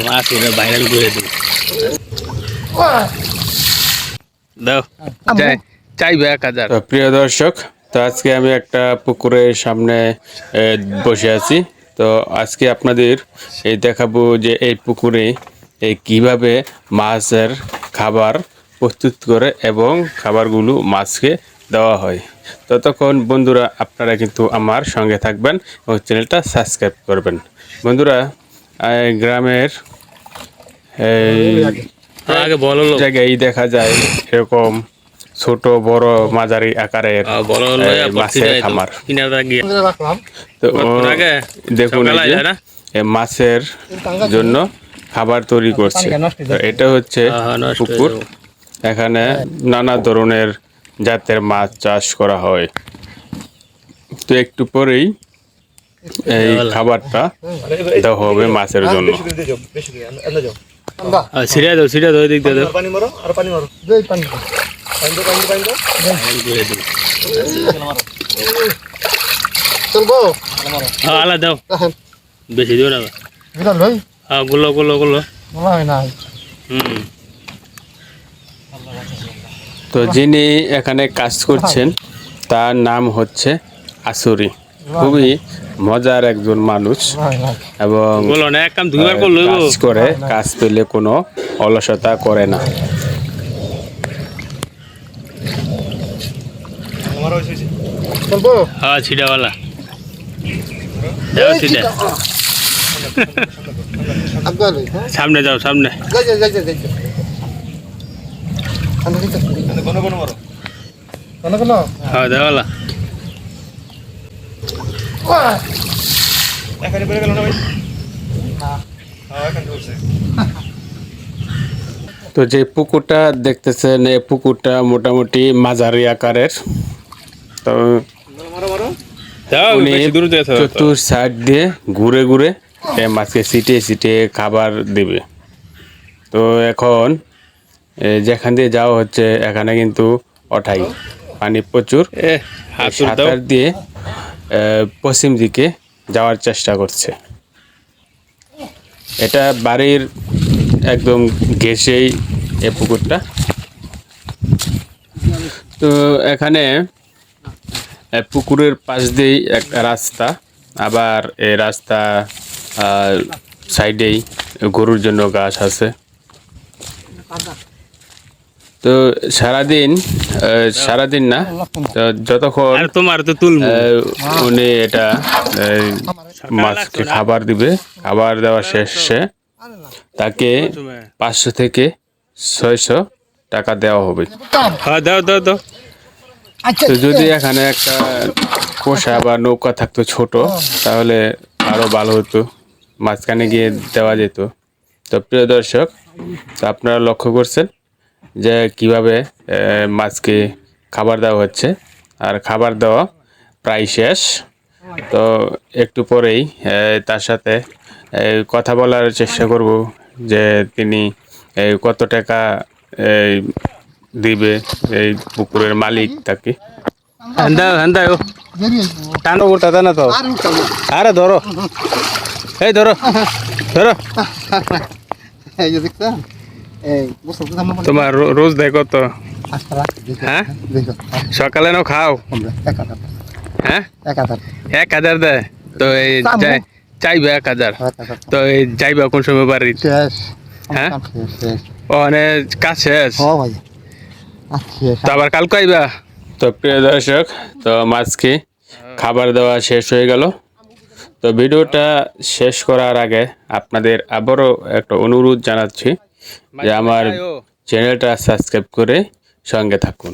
মাছ এটা ভাইরাল করে দিই দাও চাইবে 1000। তো প্রিয় দর্শক, তো আজকে আমি একটা পুকুরের সামনে বসে আছি। তো আজকে আপনাদের এই দেখাবো যে এই পুকুরে কিভাবে মাছের খাবার প্রস্তুত করে এবং খাবারগুলো মাছকে দেওয়া হয়। ততক্ষণ বন্ধুরা আপনারা কিন্তু আমার সঙ্গে থাকবেন এবং চ্যানেলটা সাবস্ক্রাইব করবেন। বন্ধুরা, গ্রামের আগে বলো জায়গায় দেখা যায় এরকম ছোট বড় মাঝারি আকারের মাছের খামার। তো দেখুন মাছের জন্য খাবার তৈরি করছে। এটা হচ্ছে পুকুর, এখানে নানা ধরনের জাতের মাছ চাষ করা হয়। তো একটু পরেই এই খাবারটা দেওয়া হবে মাছের জন্য। সিরিয়া দাও দিক দাও আলা দাও, বেশি দিও না। গুলো তো যিনি এখানে কাজ করছেন তার নাম হচ্ছে আসুরি। খুবই মজার একজন মানুষ এবং কাজ করে, কাজ পেলে কোনো অলসতা করে না। হ্যাঁ ছিটাওয়ালা সামনে যাও, সামনে হ্যাঁ দেওয়ালা তো যে পুকুরটা দেখতেছেন, এই পুকুরটা মোটামুটি মাঝারি আকারের। তো উনি চতুর সাইড দিয়ে ঘুরে ঘুরে মাছকে ছিটিয়ে খাবার দিবে। তো এখন যেখান দিয়ে যাওয়া হচ্ছে এখানে কিন্তু অঠাই পানি প্রচুর, সাঁতার দিয়ে পশ্চিম দিকে যাওয়ার চেষ্টা করছে। এটা বাড়ির একদম ঘেঁষেই এই পুকুরটা। তো এখানে পুকুরের পাশ দিয়েই একটা রাস্তা, আবার এই রাস্তা সাইডেই গরুর জন্য ঘাস আছে। তো সারাদিন না, যতক্ষণ উনি এটা মাছকে খাবার দিবে, খাবার দেওয়া শেষে তাকে 500 থেকে 600 টাকা দেওয়া হবে। তো যদি এখানে একটা কোষা বা নৌকা থাকতো ছোট, তাহলে আরো ভালো হতো, মাঝখানে গিয়ে দেওয়া যেত। তো প্রিয় দর্শক, তো আপনারা লক্ষ্য করছেন যে কিভাবে মাছকে খাবার দেওয়া হচ্ছে, আর খাবার দেওয়া প্রায় শেষ। তো একটু পরেই তার সাথে কথা বলার চেষ্টা করব যে তিনি কত টাকা দিবে এই পুকুরের মালিক তাকে। টানো উঠা না তো, আরে ধরো, এই ধরো ধরো। তোমার রোজ দেখো তো, হ্যাঁ সকালে নাও খাও, হ্যাঁ 1000 দেয়। তো এই চাইবে 1000, তো এই যাইবা কোন সময় বাড়ি? হ্যাঁ অনেক কাজ শেষ, তো আবার কালকে আইবা। তো প্রিয় দর্শক, তো মাছকে খাবার দেওয়া শেষ হয়ে গেল। তো ভিডিওটা শেষ করার আগে আপনাদের আবারও একটা অনুরোধ জানাচ্ছি যে আমার চ্যানেলটা সাবস্ক্রাইব করে সঙ্গে থাকুন।